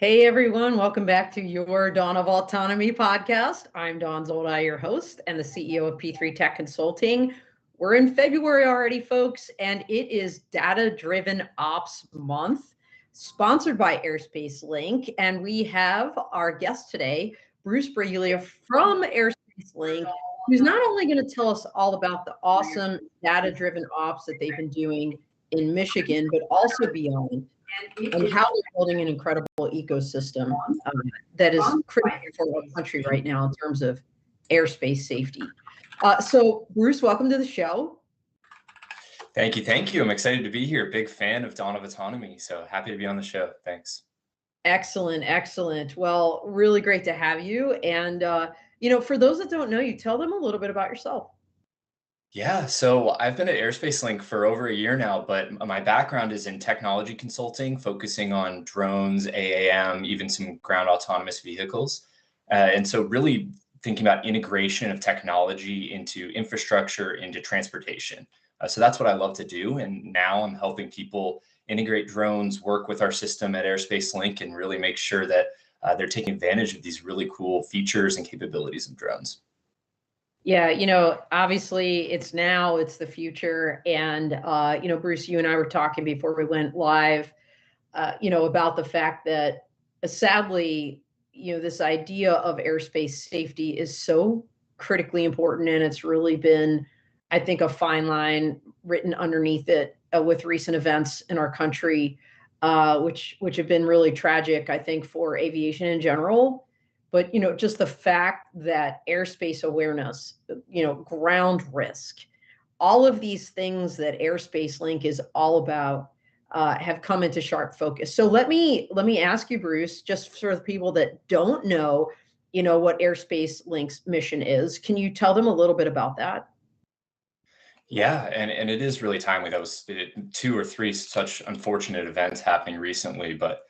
Hey everyone, welcome back to your Dawn of Autonomy podcast. I'm Dawn Zoldi, your host and the CEO of P3 Tech Consulting. We're in February already, folks, and it is Data Driven Ops Month, sponsored by Airspace Link. And we have our guest today, Bruce Briglia from Airspace Link, who's not only going to tell us all about the awesome data driven ops that they've been doing in Michigan, but also beyond, and how they're building an incredible ecosystem that is critical for our country right now in terms of airspace safety. So, Bruce, welcome to the show. Thank you. Thank you. I'm excited to be here. Big fan of Dawn of Autonomy. So happy to be on the show. Thanks. Excellent. Excellent. Well, really great to have you. And, for those that don't know you, tell them a little bit about yourself. Yeah, so I've been at Airspace Link for over a year now, but my background is in technology consulting, focusing on drones, AAM, even some ground autonomous vehicles. And so really thinking about integration of technology into infrastructure, into transportation. So that's what I love to do. And now I'm helping people integrate drones, work with our system at Airspace Link, and really make sure that they're taking advantage of these really cool features and capabilities of drones. Yeah, obviously it's the future. And, Bruce, you and I were talking before we went live, about the fact that sadly, this idea of airspace safety is so critically important. And it's really been, I think, a fine line written underneath it with recent events in our country, which have been really tragic, I think, for aviation in general. But, just the fact that airspace awareness, ground risk, all of these things that Airspace Link is all about have come into sharp focus. So let me ask you, Bruce, just for the people that don't know, what Airspace Link's mission is, can you tell them a little bit about that? Yeah, and it is really timely. That was two or three such unfortunate events happening recently, but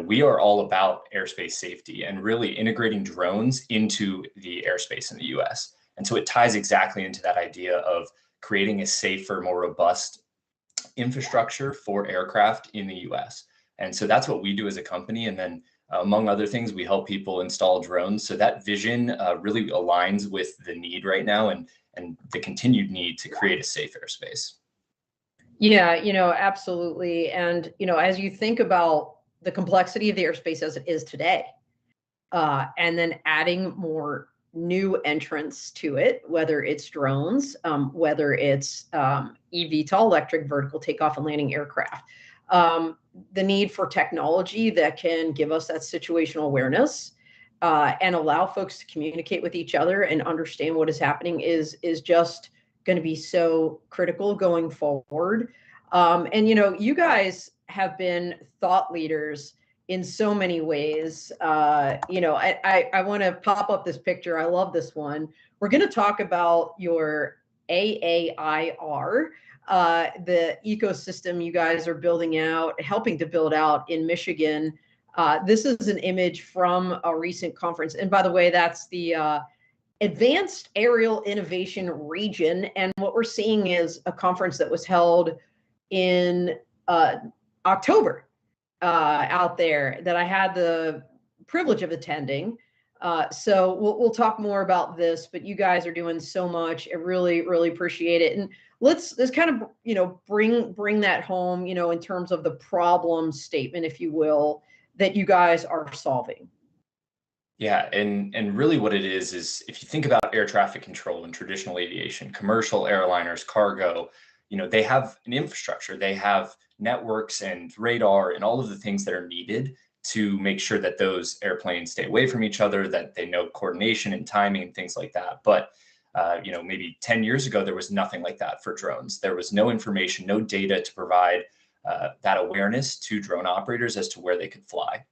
we are all about airspace safety and really integrating drones into the airspace in the U.S. And so it ties exactly into that idea of creating a safer, more robust infrastructure for aircraft in the U.S. And so that's what we do as a company. And then among other things, we help people install drones. So that vision really aligns with the need right now and the continued need to create a safe airspace. Yeah, absolutely. And, as you think about the complexity of the airspace as it is today, and then adding more new entrants to it, whether it's drones, whether it's eVTOL, electric vertical takeoff and landing aircraft, the need for technology that can give us that situational awareness and allow folks to communicate with each other and understand what is happening is just going to be so critical going forward. And you guys have been thought leaders in so many ways. I want to pop up this picture. I love this one. We're going to talk about your AAIR, the ecosystem you guys are building out, helping to build out in Michigan. This is an image from a recent conference. And by the way, that's the Advanced Aerial Innovation Region. And what we're seeing is a conference that was held in October out there that I had the privilege of attending. So we'll talk more about this, but you guys are doing so much. I really, really appreciate it. And let's kind of, bring that home, in terms of the problem statement, if you will, that you guys are solving. Yeah, and really what it is if you think about air traffic control in traditional aviation, commercial airliners, cargo, they have an infrastructure, they have networks and radar and all of the things that are needed to make sure that those airplanes stay away from each other, that they know coordination and timing and things like that. But maybe 10 years ago, there was nothing like that for drones. There was no information, no data to provide that awareness to drone operators as to where they could fly.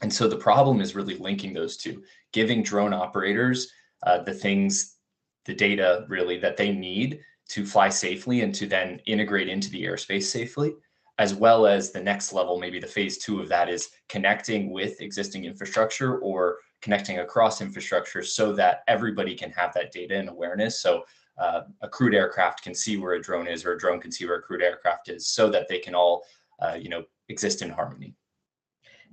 And so the problem is really linking those two, giving drone operators the data really that they need to fly safely and to then integrate into the airspace safely, as well as the next level, maybe the phase 2 of that is connecting with existing infrastructure or connecting across infrastructure so that everybody can have that data and awareness. So a crewed aircraft can see where a drone is, or a drone can see where a crewed aircraft is, so that they can all, exist in harmony.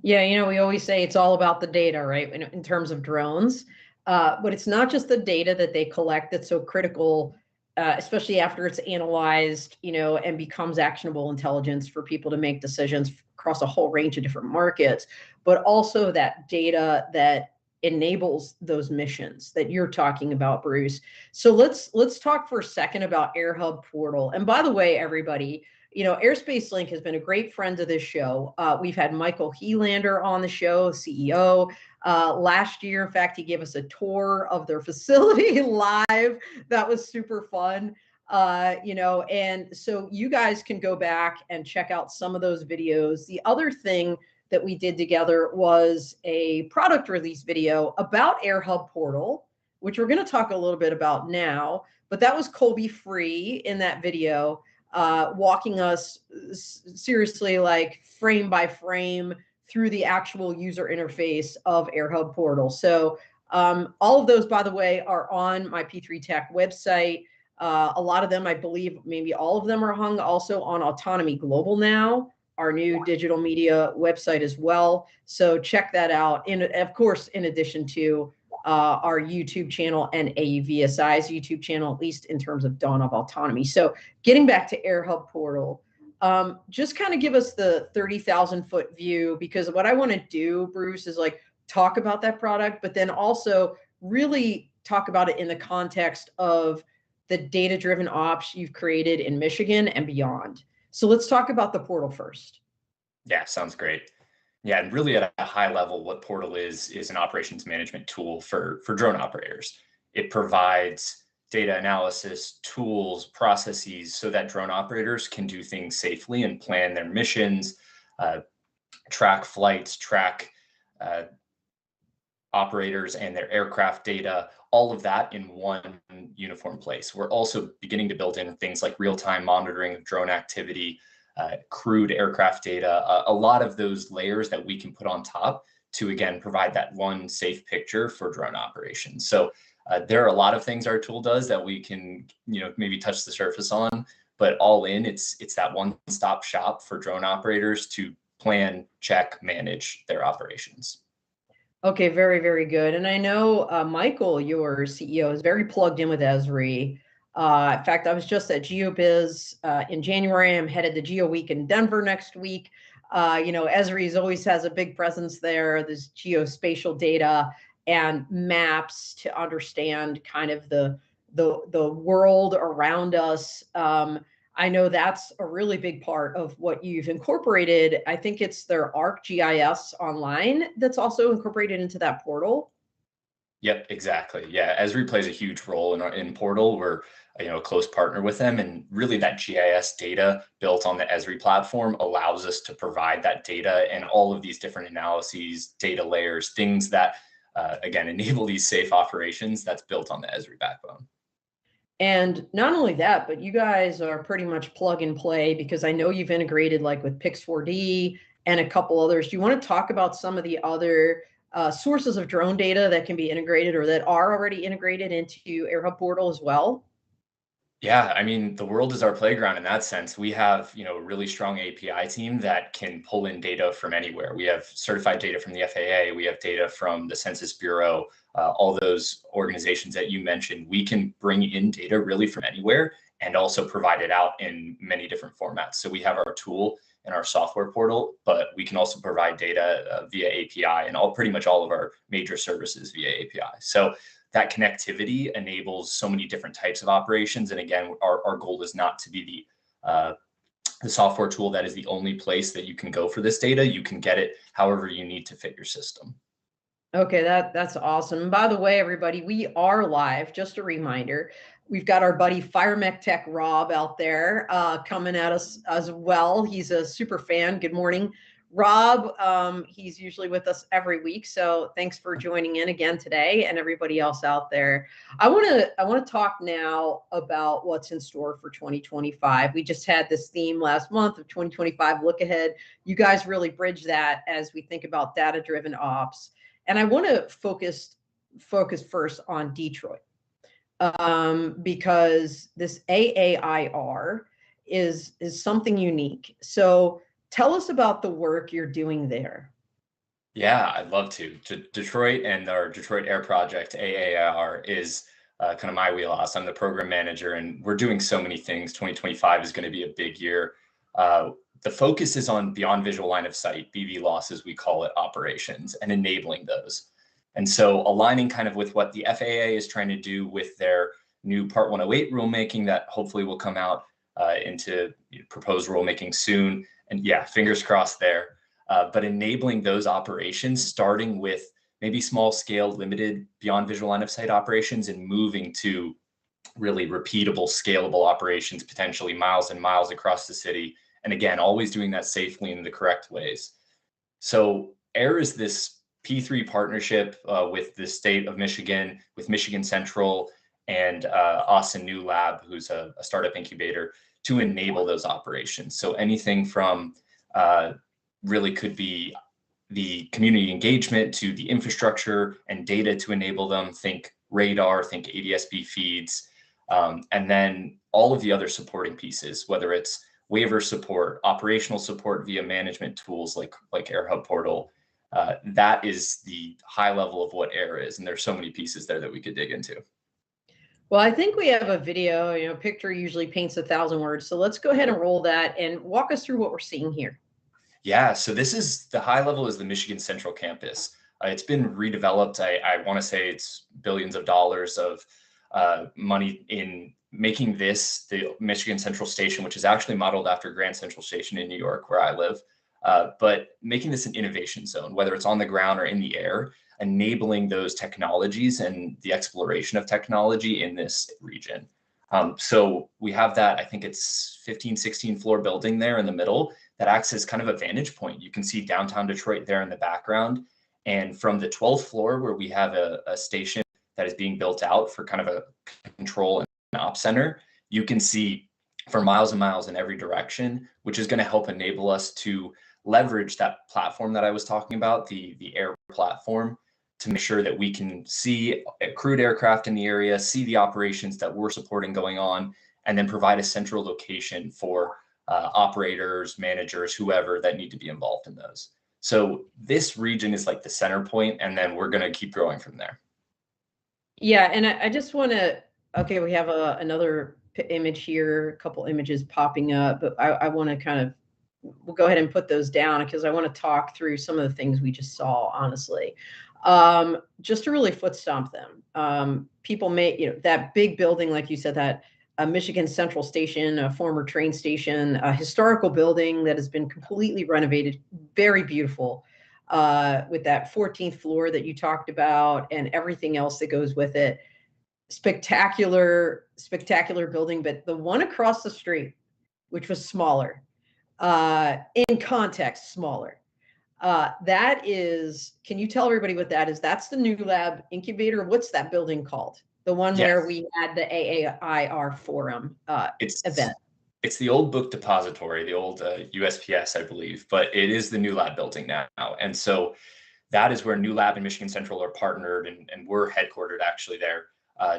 Yeah, we always say it's all about the data, right? In terms of drones. But it's not just the data that they collect that's so critical, especially after it's analyzed, and becomes actionable intelligence for people to make decisions across a whole range of different markets, but also that data that enables those missions that you're talking about, Bruce. So let's talk for a second about AirHub Portal. And by the way, everybody, Airspace Link has been a great friend of this show. We've had Michael Helander on the show, CEO. Last year, in fact, he gave us a tour of their facility live. That was super fun. And so you guys can go back and check out some of those videos. The other thing that we did together was a product release video about AirHub Portal, which we're going to talk a little bit about now. But that was Colby Free in that video, walking us seriously, like frame by frame, through the actual user interface of AirHub Portal. So all of those, by the way, are on my P3 Tech website. A lot of them, I believe, maybe all of them are hung also on Autonomy Global now, our new digital media website as well. So check that out. And of course, in addition to our YouTube channel and AUVSI's YouTube channel, at least in terms of Dawn of Autonomy. So getting back to AirHub Portal, just kind of give us the 30,000 foot view, because what I want to do, Bruce, is like talk about that product, but then also really talk about it in the context of the data-driven ops you've created in Michigan and beyond. So let's talk about the portal first. Yeah, sounds great. Yeah, and really at a high level, what Portal is an operations management tool for drone operators. It provides data analysis, tools, processes, so that drone operators can do things safely and plan their missions, track flights, track operators and their aircraft data, all of that in one uniform place. We're also beginning to build in things like real-time monitoring of drone activity, crewed aircraft data, a lot of those layers that we can put on top to, again, provide that one safe picture for drone operations. So there are a lot of things our tool does that we can, maybe touch the surface on, but all in, it's that one-stop shop for drone operators to plan, check, manage their operations. Okay, very, very good. And I know Michael, your CEO, is very plugged in with Esri. In fact, I was just at GeoBiz in January. I'm headed to Geo Week in Denver next week. Esri always has a big presence there. There's geospatial data and maps to understand kind of the world around us. I know that's a really big part of what you've incorporated. I think it's their ArcGIS online that's also incorporated into that portal. Yep, exactly. Yeah, Esri plays a huge role in Portal. We're a close partner with them, and really that GIS data built on the Esri platform allows us to provide that data and all of these different analyses, data layers, things that again enable these safe operations. That's built on the Esri backbone. And not only that, but you guys are pretty much plug and play, because I know you've integrated like with Pix4D and a couple others. Do you want to talk about some of the other sources of drone data that can be integrated or that are already integrated into AirHub Portal as well? Yeah, I mean, the world is our playground in that sense. We have, a really strong API team that can pull in data from anywhere. We have certified data from the FAA. We have data from the Census Bureau, all those organizations that you mentioned. We can bring in data really from anywhere and also provide it out in many different formats. So we have our tool and our software portal, but we can also provide data via API and pretty much all of our major services via API. So that connectivity enables so many different types of operations. And again, our goal is not to be the software tool that is the only place that you can go for this data. You can get it however you need to fit your system. Okay, that's awesome. And by the way, everybody, we are live. Just a reminder, we've got our buddy FireMech Tech Rob out there coming at us as well. He's a super fan. Good morning, Rob. He's usually with us every week, so thanks for joining in again today, and everybody else out there. I want to talk now about what's in store for 2025. We just had this theme last month of 2025 look ahead. You guys really bridge that as we think about data-driven ops. And I want to focus first on Detroit, because this AAIR is something unique. So tell us about the work you're doing there. Yeah, I'd love to. Detroit and our Detroit Air Project, AAR, is kind of my wheelhouse. I'm the program manager, and we're doing so many things. 2025 is going to be a big year. Uh, the focus is on beyond visual line of sight, BVLOS, as we call it, operations, and enabling those. And so aligning kind of with what the FAA is trying to do with their new Part 108 rulemaking that hopefully will come out into proposed rulemaking soon. And yeah, fingers crossed there. But enabling those operations, starting with maybe small scale, limited beyond visual line of sight operations, and moving to really repeatable, scalable operations, potentially miles and miles across the city. And again, always doing that safely in the correct ways. So AIR is this P3 partnership with the state of Michigan, with Michigan Central and Austin New Lab, who's a startup incubator, to enable those operations. So anything from really could be the community engagement to the infrastructure and data to enable them. Think radar, think ADS-B feeds, and then all of the other supporting pieces, whether it's waiver support, operational support via management tools like AirHub Portal. That is the high level of what AIR is, and there's so many pieces there that we could dig into. Well, I think we have a video. Picture usually paints 1,000 words. So let's go ahead and roll that and walk us through what we're seeing here. Yeah, so this is the high level is the Michigan Central campus. It's been redeveloped. I want to say it's billions of dollars of money in making this the Michigan Central Station, which is actually modeled after Grand Central Station in New York, where I live. But making this an innovation zone, whether it's on the ground or in the air, enabling those technologies and the exploration of technology in this region. So we have that, I think it's 15, 16 floor building there in the middle that acts as kind of a vantage point. You can see downtown Detroit there in the background. And from the 12th floor, where we have a station that is being built out for kind of a control and op center, you can see for miles and miles in every direction, which is going to help enable us to leverage that platform that I was talking about, the air platform, to make sure that we can see crewed aircraft in the area, see the operations that we're supporting going on, and then provide a central location for operators, managers, whoever that need to be involved in those. So this region is like the center point, and then we're going to keep growing from there. Yeah, and I just want to, okay, we have another image here, a couple images popping up, but I want to kind of, we'll go ahead and put those down because I want to talk through some of the things we just saw, honestly. Just to really foot stomp them. People may, that big building, like you said, that Michigan Central Station, a former train station, a historical building that has been completely renovated, very beautiful, with that 14th floor that you talked about and everything else that goes with it. Spectacular building, but the one across the street, which was smaller, in context, smaller. That is, can you tell everybody what that is? That's the New Lab incubator. What's that building called? The one where we had the AAIR forum event. It's the old book depository, the old USPS, I believe, but it is the New Lab building now. And so that is where New Lab and Michigan Central are partnered, and we're headquartered actually there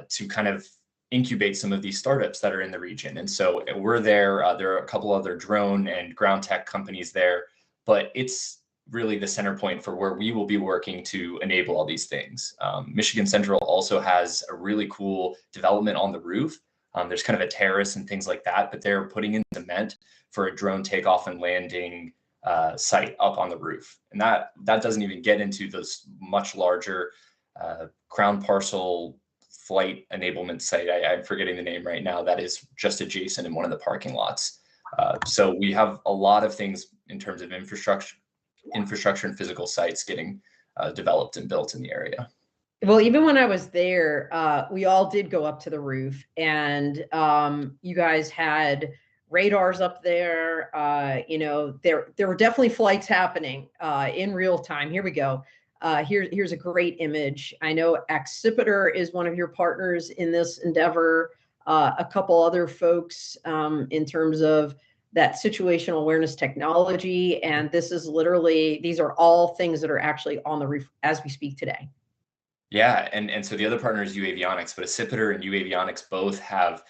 to kind of incubate some of these startups that are in the region. And so we're there. There are a couple other drone and ground tech companies there, but it's really the center point for where we will be working to enable all these things. Michigan Central also has a really cool development on the roof. There's kind of a terrace and things like that, but they're putting in cement for a drone takeoff and landing site up on the roof. And that doesn't even get into those much larger crown parcel flight enablement site. I'm forgetting the name right now. That is just adjacent in one of the parking lots. So we have a lot of things in terms of infrastructure and physical sites getting developed and built in the area. Well, even when I was there, we all did go up to the roof, and you guys had radars up there. There were definitely flights happening in real time. Here we go. Here's a great image. I know Accipiter is one of your partners in this endeavor. A couple other folks in terms of that situational awareness technology. And this is literally, these are all things that are actually on the roof as we speak today. Yeah, and so the other partner is UAvionics, but Accipiter and UAvionics both have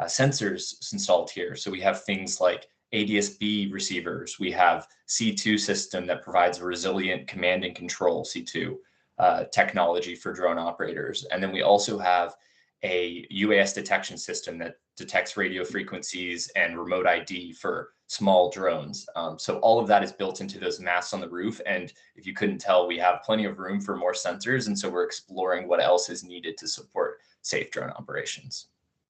sensors installed here. So we have things like ADS-B receivers. We have C2 system that provides a resilient command and control C2 technology for drone operators. And then we also have a UAS detection system that detects radio frequencies and remote ID for small drones. So all of that is built into those masts on the roof. And if you couldn't tell, we have plenty of room for more sensors. And so we're exploring what else is needed to support safe drone operations.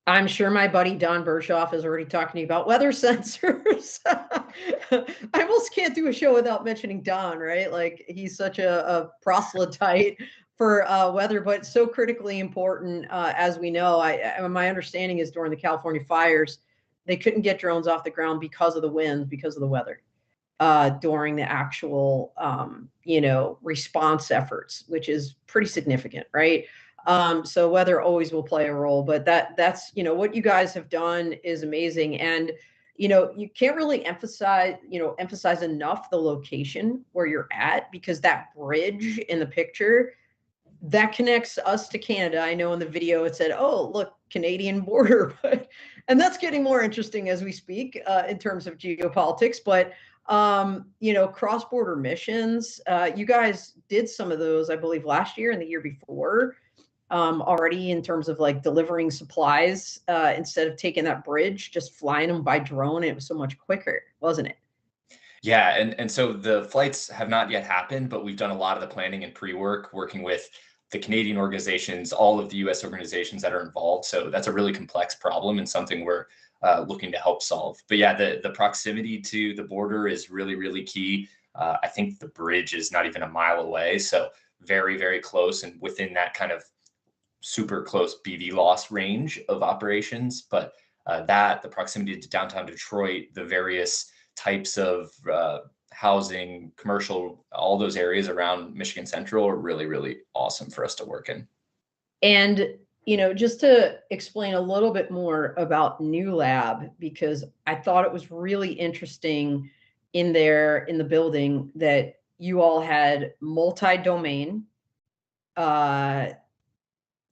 I'm sure my buddy Don Bershoff is already talking to you about weather sensors. I almost can't do a show without mentioning Don, right? Like he's such a proselyte for weather, but so critically important. As we know, my understanding is during the California fires, they couldn't get drones off the ground because of the winds, because of the weather, during the actual, response efforts, which is pretty significant, right? So weather always will play a role, but that's, what you guys have done is amazing. And, you can't really emphasize enough the location where you're at, because that bridge in the picture that connects us to Canada. I know in the video it said, oh, look, Canadian border, and that's getting more interesting as we speak, in terms of geopolitics, but cross-border missions, you guys did some of those, I believe, last year and the year before, already, in terms of like delivering supplies, instead of taking that bridge, just flying them by drone. It was so much quicker, wasn't it? Yeah, and so the flights have not yet happened, but we've done a lot of the planning and pre-work, working with the Canadian organizations, all of the US organizations that are involved. So that's a really complex problem and something we're looking to help solve. But yeah, the proximity to the border is really, really key. I think the bridge is not even a mile away. So very, very close, and within that kind of super close BV loss range of operations. But the proximity to downtown Detroit, the various types of housing, commercial, all those areas around Michigan Central are really, really awesome for us to work in. And, just to explain a little bit more about New Lab, because I thought it was really interesting in there in the building that you all had multi-domain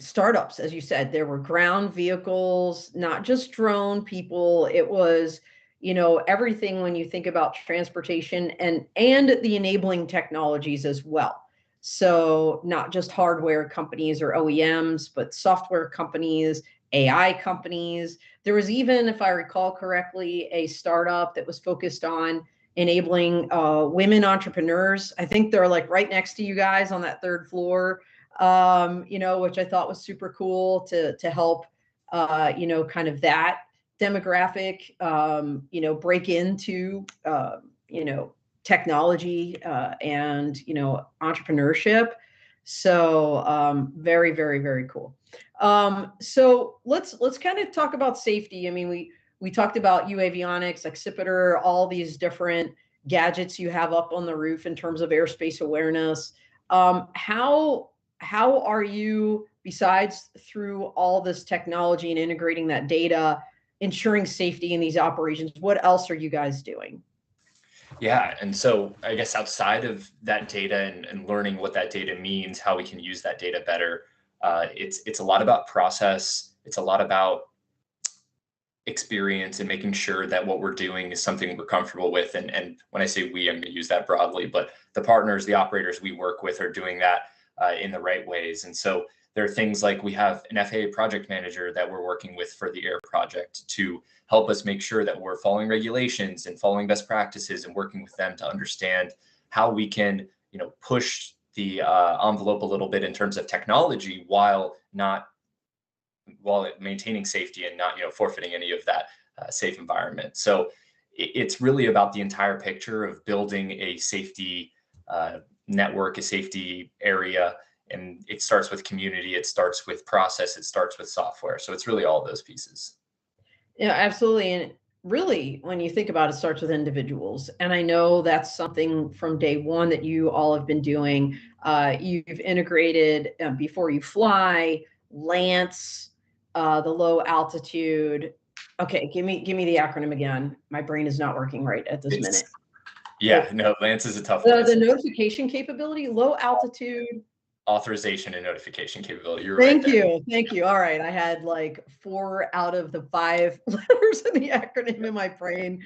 startups. As you said, there were ground vehicles, not just drone people. It was, everything when you think about transportation and the enabling technologies as well. So not just hardware companies or OEMs, but software companies, AI companies. There was even, if I recall correctly, a startup that was focused on enabling women entrepreneurs. I think they're like right next to you guys on that third floor, which I thought was super cool to help, kind of that demographic, break into, technology, and, entrepreneurship. So very, very, very cool. So let's kind of talk about safety. I mean, we talked about UAvionics, Accipiter, all these different gadgets you have up on the roof in terms of airspace awareness. How are you, besides through all this technology and integrating that data, ensuring safety in these operations? What else are you guys doing? Yeah, and so I guess outside of that data and learning what that data means, how we can use that data better, it's a lot about process. It's a lot about experience and making sure that what we're doing is something we're comfortable with. And when I say we, I'm going to use that broadly, but the partners, the operators we work with are doing that in the right ways. And so there are things like we have an FAA project manager that we're working with for the AIR project to help us make sure that we're following regulations and following best practices, and working with them to understand how we can, push the envelope a little bit in terms of technology while maintaining safety and not, forfeiting any of that safe environment. So it's really about the entire picture of building a safety network, a safety area. And it starts with community, it starts with process, it starts with software. So it's really all those pieces. Yeah, absolutely. And really, when you think about it, it starts with individuals. And I know that's something from day one that you all have been doing. You've integrated, before you fly, Lance, the low altitude. Okay, give me the acronym again. My brain is not working right at this minute. Yeah, no, Lance is a tough one. The notification capability, low altitude. authorization and notification capability. You're right Thank there. you. Thank you. All right. I had like 4 out of the 5 letters in the acronym in my brain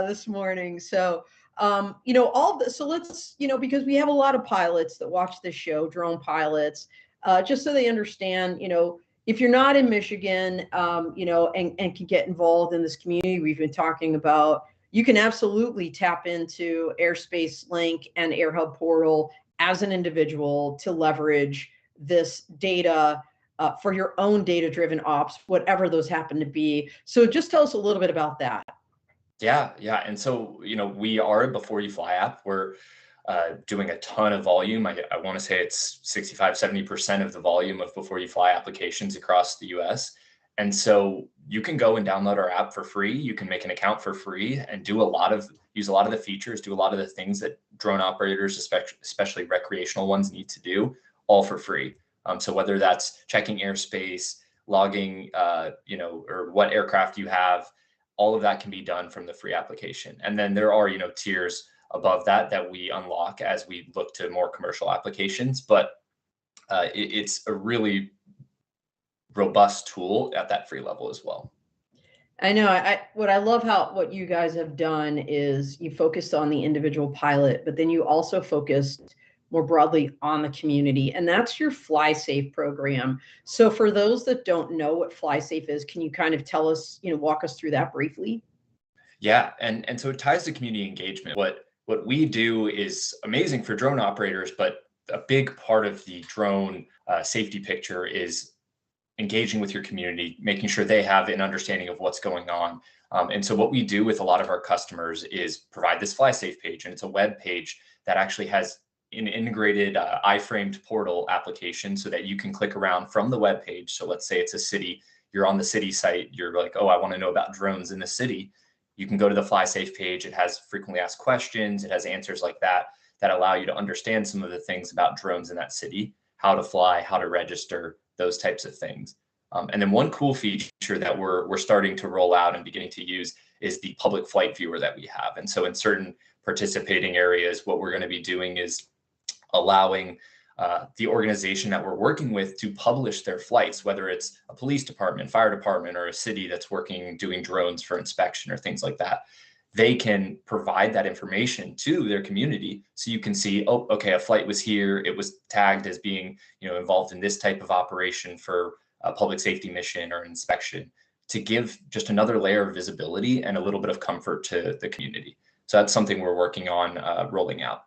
this morning. So, all of this. So let's, because we have a lot of pilots that watch this show, drone pilots, just so they understand, if you're not in Michigan, and can get involved in this community we've been talking about, you can absolutely tap into Airspace Link and AirHub Portal as an individual to leverage this data for your own data-driven ops, whatever those happen to be. So just tell us a little bit about that. Yeah. And so, we are a Before You Fly app. We're doing a ton of volume. I want to say it's 65, 70% of the volume of Before You Fly applications across the US. And so you can go and download our app for free. You can make an account for free and use a lot of the features, do a lot of the things that drone operators, especially recreational ones, need to do, all for free. So whether that's checking airspace, logging, or what aircraft you have, all of that can be done from the free application. And then there are, tiers above that we unlock as we look to more commercial applications. But it's a really robust tool at that free level as well. I know. What I love what you guys have done is you focused on the individual pilot, but then you also focused more broadly on the community, and that's your FlySafe program. So for those that don't know what FlySafe is, can you kind of tell us, walk us through that briefly? Yeah, and so it ties to community engagement. What we do is amazing for drone operators, but a big part of the drone safety picture is engaging with your community, making sure they have an understanding of what's going on. And so what we do with a lot of our customers is provide this FlySafe page, and it's a web page that actually has an integrated iframed portal application so that you can click around from the web page. So let's say it's a city, you're on the city site, you're like, oh, I want to know about drones in the city. You can go to the FlySafe page. It has frequently asked questions. It has answers like that allow you to understand some of the things about drones in that city, how to fly, how to register, those types of things. And then one cool feature that we're starting to roll out and beginning to use is the public flight viewer that we have. And so in certain participating areas, what we're going to be doing is allowing the organization that we're working with to publish their flights, whether it's a police department, fire department, or a city that's doing drones for inspection or things like that. They can provide that information to their community, so you can see, oh, okay, a flight was here. It was tagged as being, involved in this type of operation for a public safety mission or inspection, to give just another layer of visibility and a little bit of comfort to the community. So that's something we're working on rolling out.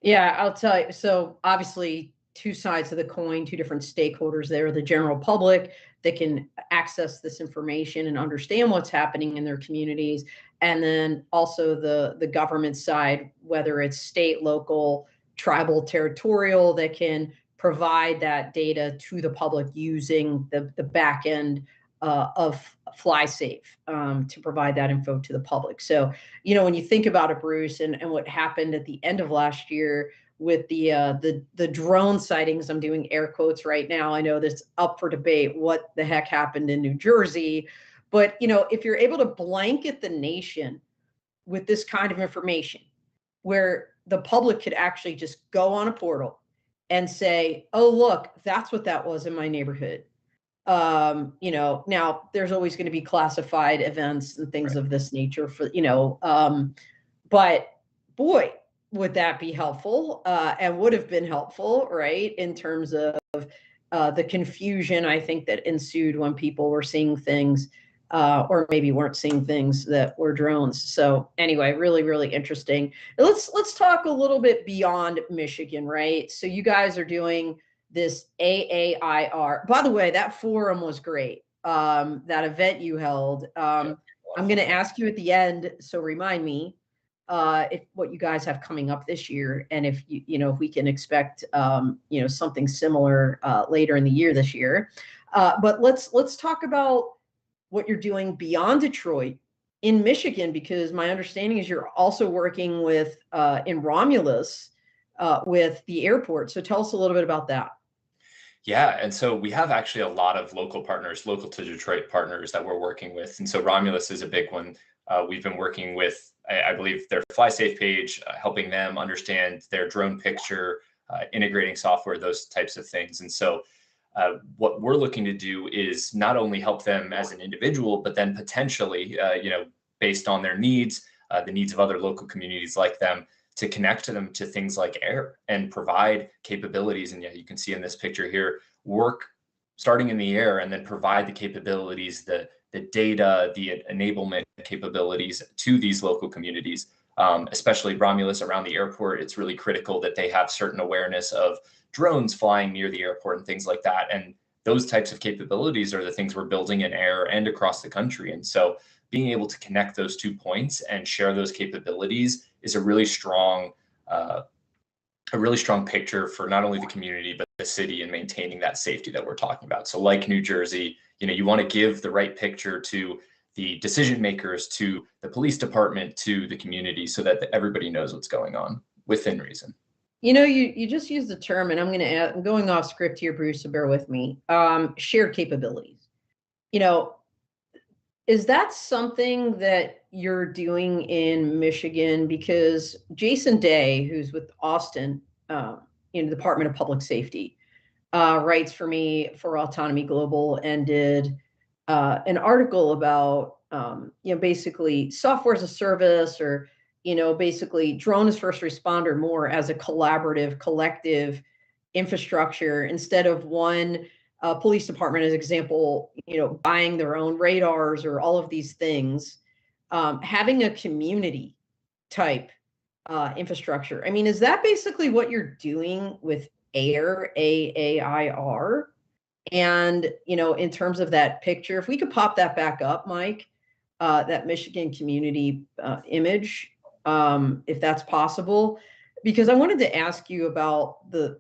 Yeah, I'll tell you. So obviously, two sides of the coin, two different stakeholders there, the general public that can access this information and understand what's happening in their communities. And then also the government side, whether it's state, local, tribal, territorial, that can provide that data to the public using the back end of FlySafe to provide that info to the public. So, when you think about it, Bruce, and what happened at the end of last year with the drone sightings, I'm doing air quotes right now. I know that's up for debate. What the heck happened in New Jersey? But, if you're able to blanket the nation with this kind of information, where the public could actually just go on a portal and say, oh, look, that's what that was in my neighborhood. Now there's always going to be classified events and things of this nature for, but boy, would that be helpful, and would have been helpful, right? In terms of the confusion, I think, that ensued when people were seeing things, or maybe weren't seeing things that were drones. So anyway, really, really interesting. Let's talk a little bit beyond Michigan, right? So you guys are doing this AAIR. By the way, that forum was great. That event you held. I'm going to ask you at the end, so remind me if what you guys have coming up this year, and if if we can expect something similar later in the year this year. But let's talk about what you're doing beyond Detroit in Michigan, because my understanding is you're also working with in Romulus with the airport. So tell us a little bit about that. Yeah, and so we have actually a lot of local partners, local to Detroit partners that we're working with. And so Romulus is a big one. We've been working with, I believe, their FlySafe page, helping them understand their drone picture, integrating software, those types of things. And so what we're looking to do is not only help them as an individual, but then potentially, based on their needs, the needs of other local communities like them, to connect to them to things like air and provide capabilities. And yeah, you can see in this picture here, work starting in the air and then provide the capabilities, the data, the enablement capabilities to these local communities, especially Romulus around the airport. It's really critical that they have certain awareness of drones flying near the airport and things like that. And those types of capabilities are the things we're building in air and across the country. And so being able to connect those 2 points and share those capabilities is a really strong picture for not only the community, but the city, and maintaining that safety that we're talking about. So like New Jersey, you want to give the right picture to the decision makers, to the police department, to the community, so that everybody knows what's going on within reason. You just used the term, and I'm going off script here, Bruce, so bear with me. Shared capabilities. Is that something that you're doing in Michigan? Because Jason Day, who's with Austin, in the Department of Public Safety, writes for me for Autonomy Global, and did an article about, basically software as a service, or, basically drone as first responder more as a collaborative, collective infrastructure, instead of one police department, as example, buying their own radars or all of these things, having a community type infrastructure. I mean, is that basically what you're doing with AIR, AAIR? And, in terms of that picture, if we could pop that back up, Mike, that Michigan community image, if that's possible, because I wanted to ask you about the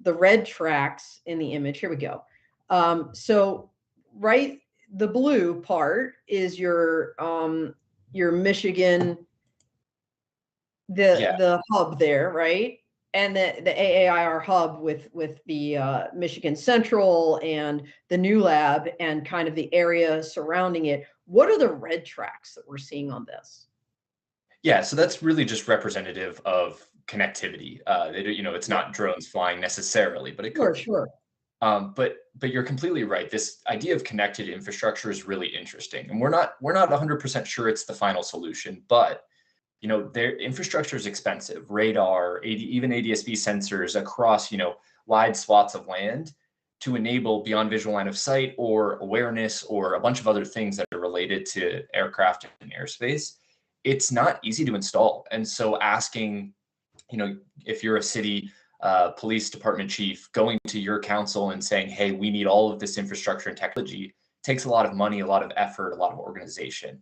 red tracks in the image. Here we go. So right, the blue part is your Michigan, the hub there, right? And the AAIR hub with the Michigan Central and the new lab and kind of the area surrounding it. What are the red tracks that we're seeing on this? Yeah, so that's really just representative of connectivity. It's not drones flying necessarily, but it could. Sure. But you're completely right. This idea of connected infrastructure is really interesting, and we're not 100% sure it's the final solution. But their infrastructure is expensive. Radar, even ADS-B sensors across wide swaths of land to enable beyond visual line of sight or awareness or a bunch of other things that are related to aircraft and airspace. It's not easy to install, and so asking, if you're a city police department chief, going to your council and saying, hey, we need all of this infrastructure and technology, takes a lot of money, a lot of effort, a lot of organization.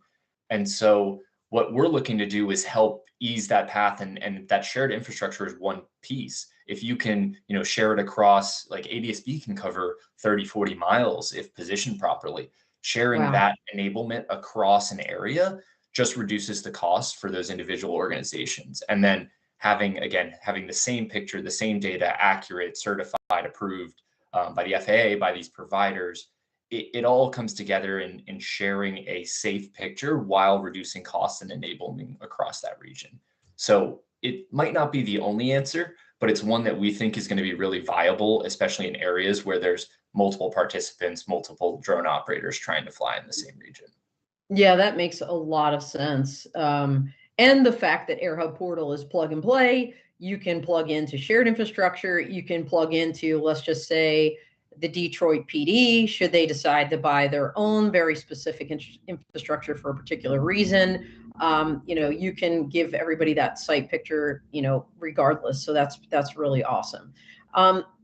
And so what we're looking to do is help ease that path, and that shared infrastructure is one piece. If you can, share it across, like ADS-B can cover 30, 40 miles if positioned properly. Sharing that enablement across an area just reduces the cost for those individual organizations. And then having the same picture, the same data, accurate, certified, approved by the FAA, by these providers, it all comes together in sharing a safe picture while reducing costs and enabling across that region. So it might not be the only answer, but it's one that we think is going to be really viable, especially in areas where there's multiple participants, multiple drone operators trying to fly in the same region. Yeah, that makes a lot of sense. And the fact that AirHub Portal is plug and play, you can plug into shared infrastructure, you can plug into, let's just say, the Detroit PD, should they decide to buy their own very specific infrastructure for a particular reason. You can give everybody that site picture, regardless. So that's really awesome.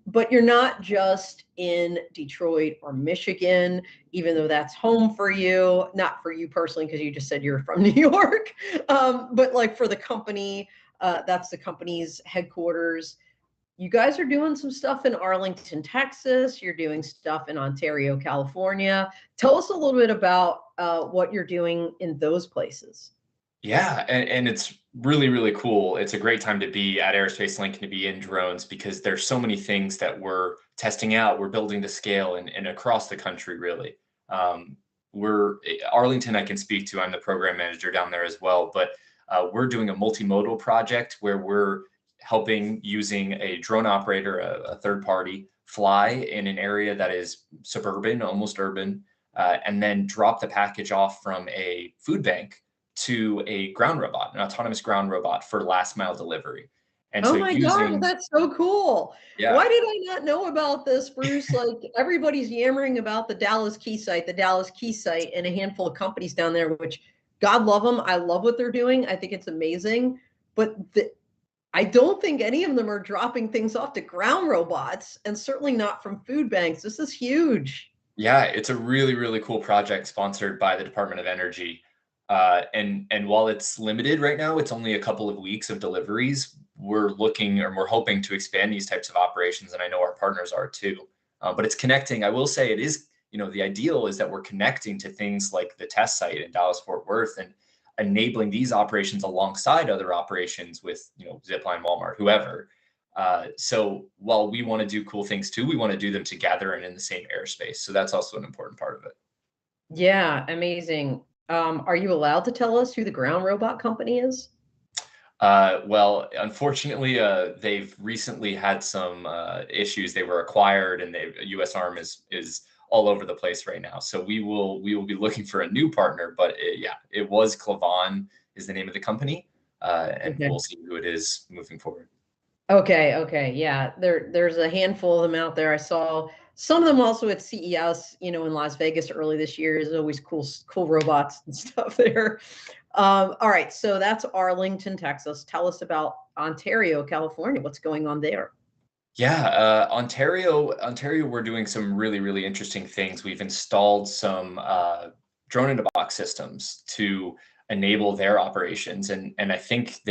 But you're not just in Detroit or Michigan, even though that's home for you, not for you personally, because you just said you're from New York, but like for the company, that's the company's headquarters. You guys are doing some stuff in Arlington, Texas. You're doing stuff in Ontario, California. Tell us a little bit about what you're doing in those places. Yeah, and it's really, really cool. It's a great time to be at Airspace Link and to be in drones, because there's so many things that we're testing out. We're building to scale and across the country, really. Arlington, I can speak to. I'm the program manager down there as well, but we're doing a multimodal project where we're helping using a drone operator, a third party, fly in an area that is suburban, almost urban, and then drop the package off from a food bank to a ground robot, an autonomous ground robot for last mile delivery. And Oh so my gosh, using, that's so cool. yeah, Why did I not know about this, Bruce? Like everybody's yammering about the Dallas Key site, and a handful of companies down there, which God love them. I love what they're doing. I think it's amazing. But I don't think any of them are dropping things off to ground robots, and certainly not from food banks. This is huge. yeah, it's a really, really cool project sponsored by the Department of Energy. And while it's limited right now, it's only a couple of weeks of deliveries. We're looking, or we're hoping to expand these types of operations, and I know our partners are too. But it's connecting. I will say it is, the ideal is that we're connecting to things like the test site in Dallas Fort Worth and enabling these operations alongside other operations with, Zipline, Walmart, whoever. So while we want to do cool things too, we want to do them together and in the same airspace. So that's also an important part of it. Yeah, amazing. Are you allowed to tell us who the ground robot company is? Well, unfortunately, they've recently had some issues. They were acquired, and U.S. Arm is all over the place right now. So we will be looking for a new partner. But it was Clavan is the name of the company, and Okay. we'll see who it is moving forward. Okay, yeah. There's a handful of them out there. I saw some of them also at CES, in Las Vegas early this year. There's always cool robots and stuff there. All right, so that's Arlington, Texas. Tell us about Ontario, California. What's going on there? Yeah, Ontario, we're doing some really, really interesting things. We've installed some drone in a box systems to enable their operations, and I think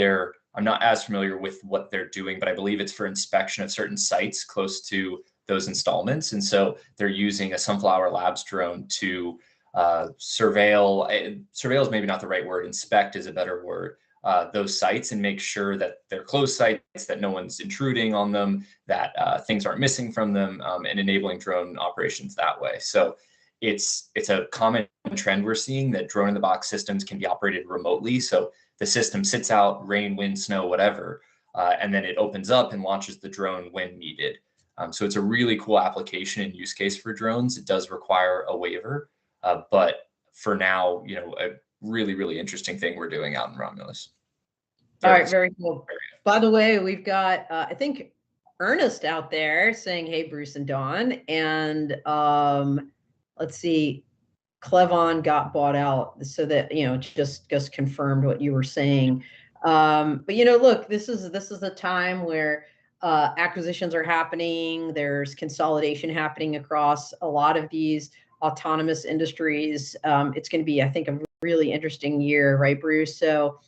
I'm not as familiar with what they're doing, but I believe it's for inspection of certain sites close to those installments. And so they're using a Sunflower Labs drone to surveil is maybe not the right word. Inspect is a better word. Those sites and make sure that they're closed sites, that no one's intruding on them, that things aren't missing from them, and enabling drone operations that way. So it's a common trend we're seeing that drone in the box systems can be operated remotely. So the system sits out, rain, wind, snow, whatever, and then it opens up and launches the drone when needed. So it's a really cool application and use case for drones. It does require a waiver, but for now, a really, really interesting thing we're doing out in Romulus. All right, very cool. By the way, we've got I think Ernest out there saying, "Hey, Bruce and Dawn," and let's see, Clevon got bought out, so that just confirmed what you were saying. But look, this is a time where acquisitions are happening. There's consolidation happening across a lot of these autonomous industries. It's going to be, I think, a really interesting year, right, Bruce? So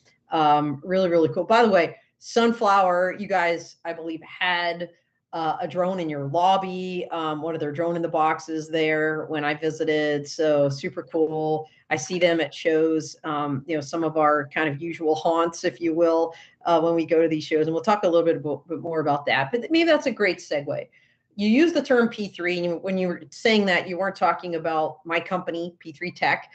really, really cool. By the way, Sunflower, you guys, I believe, had a drone in your lobby, one of their drone in the boxes there when I visited. So super cool. I see them at shows, some of our kind of usual haunts, if you will, when we go to these shows. And we'll talk a little bit more about that. But maybe that's a great segue. You use the term P3, and when you were saying that, you weren't talking about my company, P3 Tech.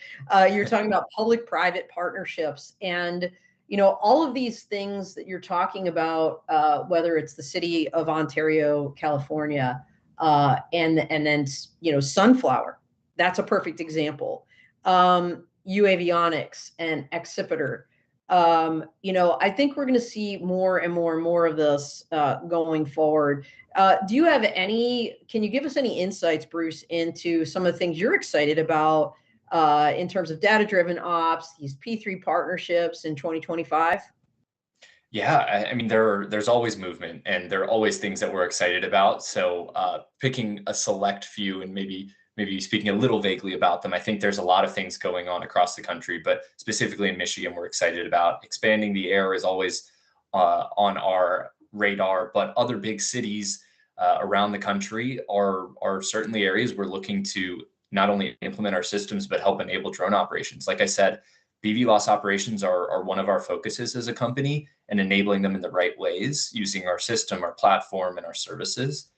You're talking about public-private partnerships. And all of these things that you're talking about, whether it's the city of Ontario, California, and then Sunflower, that's a perfect example. UAvionics and Accipiter. I think we're going to see more and more and more of this going forward. Can you give us any insights, Bruce, into some of the things you're excited about in terms of data-driven ops, these P3 partnerships in 2025? Yeah, I mean, there's always movement, and there are always things that we're excited about. So picking a select few and maybe speaking a little vaguely about them, I think there's a lot of things going on across the country, but specifically in Michigan, we're excited about expanding the air is always on our radar, but other big cities around the country are certainly areas we're looking to not only implement our systems, but help enable drone operations. Like I said, BVLOS operations are one of our focuses as a company, and enabling them in the right ways using our system, our platform, and our services.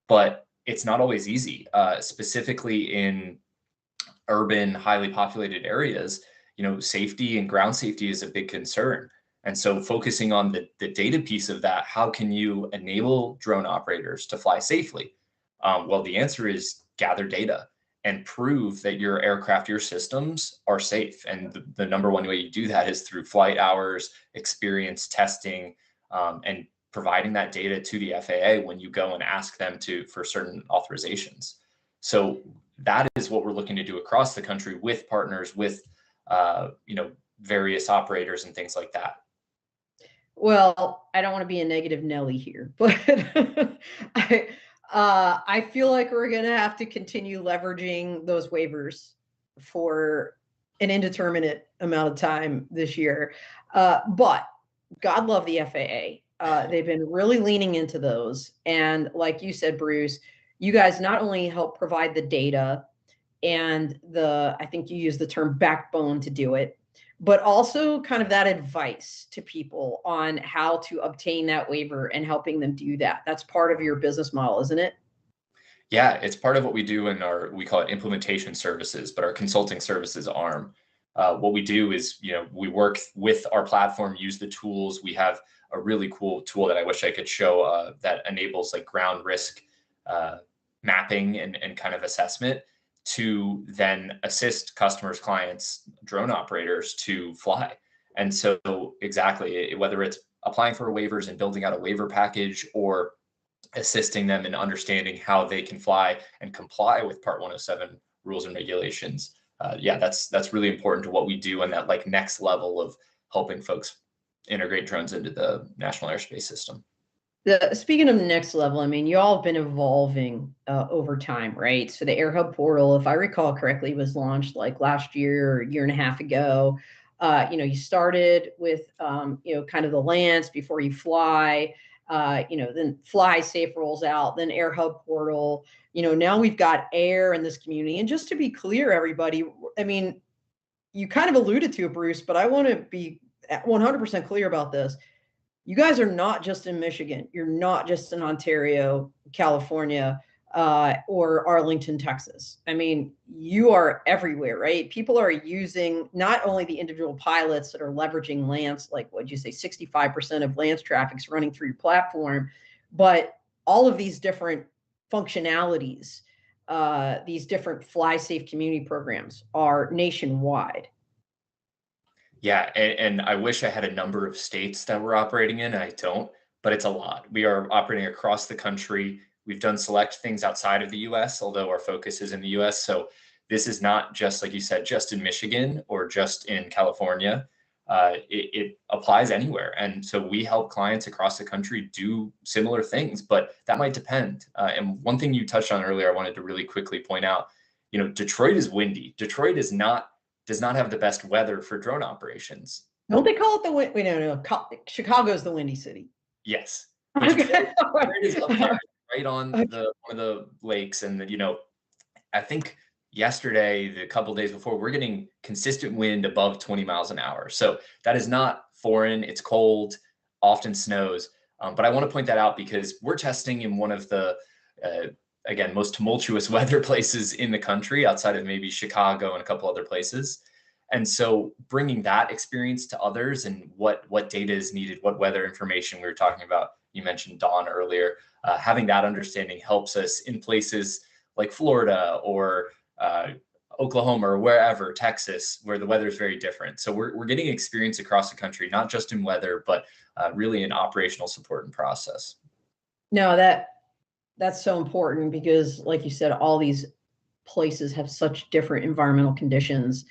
But it's not always easy, specifically in urban, highly populated areas. Safety and ground safety is a big concern. And so focusing on the data piece of that, how can you enable drone operators to fly safely? Well, the answer is gather data and prove that your aircraft, your systems are safe. And the number one way you do that is through flight hours, experience testing, and providing that data to the FAA when you go and ask them for certain authorizations. So that is what we're looking to do across the country with partners, with various operators and things like that. Well, I don't want to be a negative Nelly here, but I feel like we're going to have to continue leveraging those waivers for an indeterminate amount of time this year. But God love the FAA. They've been really leaning into those. And like you said, Bruce, you guys not only help provide the data and I think you use the term backbone to do it, but also kind of that advice to people on how to obtain that waiver and helping them do that. That's part of your business model, isn't it? Yeah, it's part of what we do in we call it implementation services, but our consulting services arm. What we do is, we work with our platform, use the tools. We have a really cool tool that I wish I could show that enables like ground risk mapping and kind of assessment to then assist customers, clients, drone operators to fly. And so exactly, whether it's applying for waivers and building out a waiver package or assisting them in understanding how they can fly and comply with Part 107 rules and regulations. That's really important to what we do, and that like next level of helping folks integrate drones into the national airspace system. Speaking of next level, I mean, you all have been evolving over time, right? So the AirHub portal, if I recall correctly, was launched like last year or a year and a half ago. You started with, kind of the lands before you fly, then Fly Safe rolls out, then AirHub portal. Now we've got air in this community. And just to be clear, everybody, I mean, you kind of alluded to it, Bruce, but I want to be 100% clear about this. You guys are not just in Michigan. You're not just in Ontario, California, or Arlington, Texas. I mean, you are everywhere, right? People are using not only the individual pilots that are leveraging Lance, like what'd you say, 65% of Lance traffic is running through your platform, but all of these different functionalities, these different Fly Safe community programs are nationwide. Yeah, and I wish I had a number of states that we're operating in. I don't, but it's a lot. We are operating across the country. We've done select things outside of the US, although our focus is in the US. So this is not just, like you said, just in Michigan or just in California. It applies anywhere. And so we help clients across the country do similar things, but that might depend. And one thing you touched on earlier, I wanted to really quickly point out, Detroit is windy. Detroit does not have the best weather for drone operations. Don't they call it the wind? Wait, no. Chicago's the windy city. Yes. Okay. Detroit is up there, right on one of the lakes. And, I think yesterday, the couple of days before, we're getting consistent wind above 20 miles an hour. So that is not foreign. It's cold, often snows. But I want to point that out because we're testing in one of the, again, most tumultuous weather places in the country outside of maybe Chicago and a couple other places. And so bringing that experience to others and what data is needed, what weather information we were talking about, you mentioned Dawn earlier, having that understanding helps us in places like Florida or Oklahoma or wherever, Texas, where the weather is very different. So we're getting experience across the country, not just in weather, but really in operational support and process. No, that's so important because, like you said, all these places have such different environmental conditions.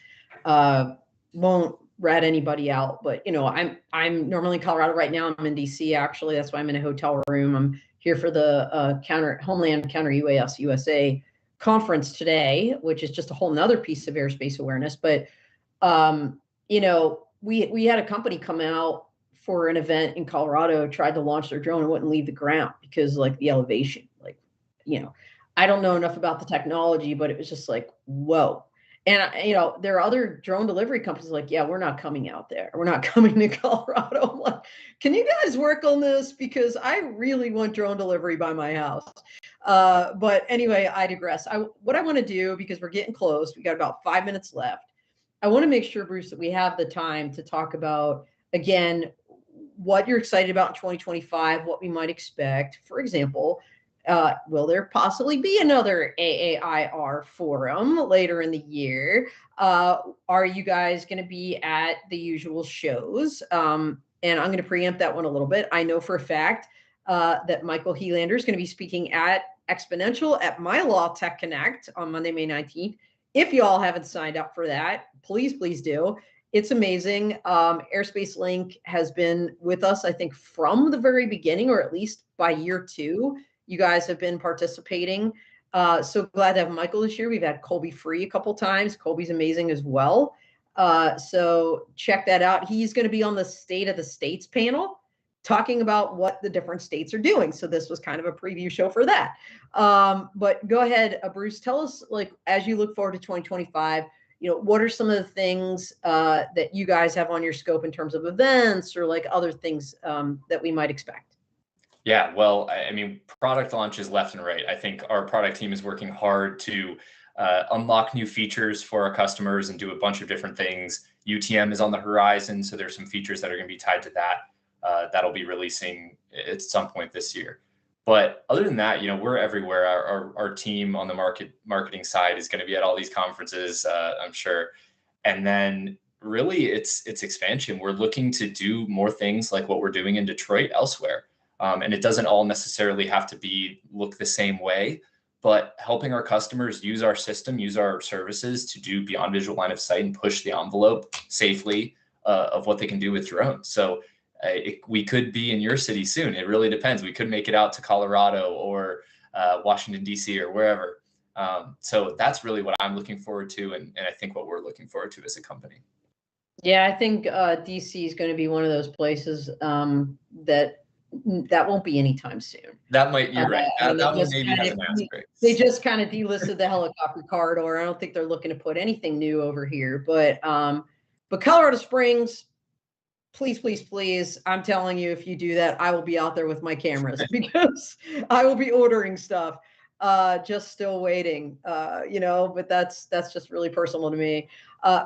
Won't rat anybody out, but I'm normally in Colorado right now. I'm in DC actually. That's why I'm in a hotel room. I'm here for the Homeland Counter UAS USA conference today, which is just a whole nother piece of airspace awareness. But we had a company come out for an event in Colorado, tried to launch their drone and wouldn't leave the ground because like the elevation, I don't know enough about the technology, but it was just like, whoa. And, there are other drone delivery companies like, yeah, we're not coming out there. We're not coming to Colorado. I'm like, can you guys work on this? Because I really want drone delivery by my house. But anyway, I digress. What I want to do, because we're getting close, we got about 5 minutes left. I want to make sure, Bruce, that we have the time to talk about, again, what you're excited about in 2025, what we might expect. For example, will there possibly be another AAIR forum later in the year? Are you guys going to be at the usual shows? And I'm going to preempt that one a little bit. I know for a fact that Michael Helander is going to be speaking at Exponential at My Law Tech Connect on Monday, May 19th. If you all haven't signed up for that, please do. It's amazing. Airspace Link has been with us, I think, from the very beginning, or at least by year 2. You guys have been participating. So glad to have Michael this year. We've had Colby Free a couple times. Colby's amazing as well. So check that out. He's going to be on the State of the States panel, talking about what the different states are doing. So this was kind of a preview show for that. But go ahead, Bruce, tell us, like, as you look forward to 2025, what are some of the things that you guys have on your scope in terms of events or like other things that we might expect? Yeah, well, I mean, product launches left and right. I think our product team is working hard to unlock new features for our customers and do a bunch of different things. UTM is on the horizon, so there's some features that are going to be tied to that. That'll be releasing at some point this year. But other than that, we're everywhere. Our team on the marketing side is going to be at all these conferences, I'm sure. And then really it's expansion. We're looking to do more things like what we're doing in Detroit elsewhere. And it doesn't all necessarily have to look the same way, but helping our customers use our system, use our services to do beyond visual line of sight and push the envelope safely of what they can do with drones. So we could be in your city soon. It really depends. We could make it out to Colorado or Washington, D.C. or wherever. So that's really what I'm looking forward to. And I think what we're looking forward to as a company. Yeah, I think D.C. is going to be one of those places that won't be anytime soon. You're right. That one maybe has an asterisk. They just kind of delisted the helicopter corridor. I don't think they're looking to put anything new over here. But Colorado Springs, please, I'm telling you, if you do that, I will be out there with my cameras because I will be ordering stuff. Just still waiting, but that's just really personal to me.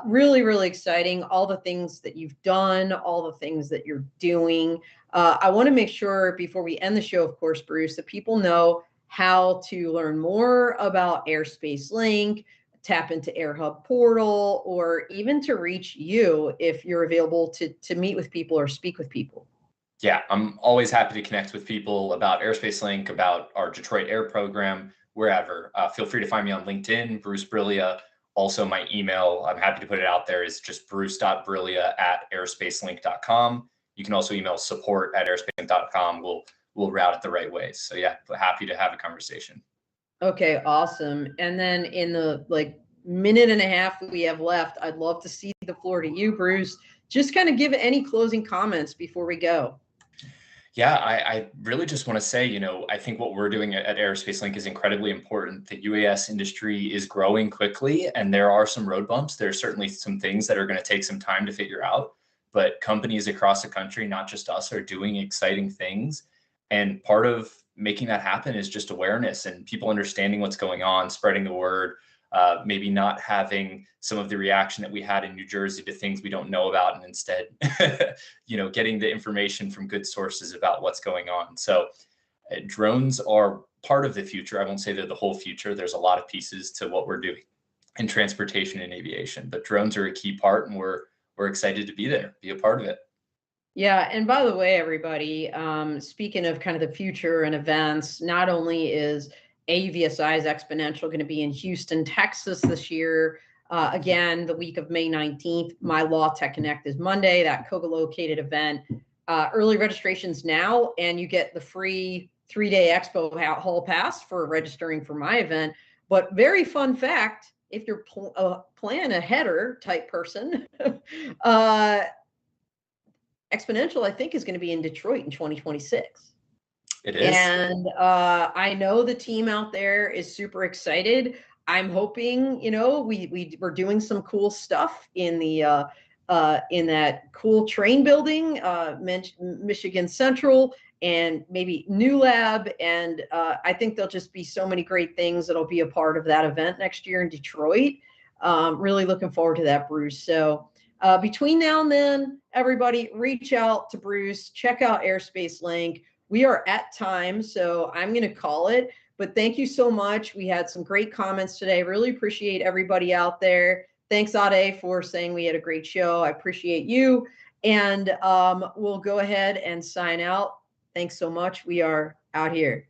Really exciting. All the things that you've done, all the things that you're doing. I want to make sure before we end the show, of course, Bruce, that people know how to learn more about Airspace Link, tap into AirHub portal, or even to reach you if you're available to meet with people or speak with people. Yeah, I'm always happy to connect with people about Airspace Link, about our Detroit Air program, wherever. Feel free to find me on LinkedIn, Bruce Briglia. Also, my email, I'm happy to put it out there, is just bruce.briglia@airspacelink.com. You can also email support@airspacelink.com. We'll route it the right way. So yeah, happy to have a conversation. Okay, awesome. And then in the minute and a half we have left, I'd love to see the floor to you, Bruce. Just kind of give any closing comments before we go. Yeah, I really just want to say, I think what we're doing at Airspace Link is incredibly important. The UAS industry is growing quickly, and there are some road bumps. There's certainly some things that are going to take some time to figure out, but companies across the country, not just us, are doing exciting things. And part of making that happen is just awareness and people understanding what's going on, spreading the word, maybe not having some of the reaction that we had in New Jersey to things we don't know about, and instead, getting the information from good sources about what's going on. So drones are part of the future. I won't say they're the whole future. There's a lot of pieces to what we're doing in transportation and aviation, but drones are a key part, and we're excited to be there, be a part of it. Yeah, and by the way, everybody, speaking of kind of the future and events, not only is AUVSI's Exponential going to be in Houston, Texas this year. Again, the week of May 19th, My Law Tech Connect is Monday, that co-located event. Early registrations now, and you get the free 3-day expo hall pass for registering for my event. But very fun fact, if you're plan a header type person, Exponential, I think, is going to be in Detroit in 2026. It is. And I know the team out there is super excited. I'm hoping, we're doing some cool stuff in the in that cool train building, Michigan Central, and maybe New Lab. And I think there'll just be so many great things that'll be a part of that event next year in Detroit. Really looking forward to that, Bruce. So Between now and then, everybody reach out to Bruce, check out Airspace Link. We are at time, so I'm going to call it. But thank you so much. We had some great comments today. Really appreciate everybody out there. Thanks, Ade, for saying we had a great show. I appreciate you. And we'll go ahead and sign out. Thanks so much. We are out here.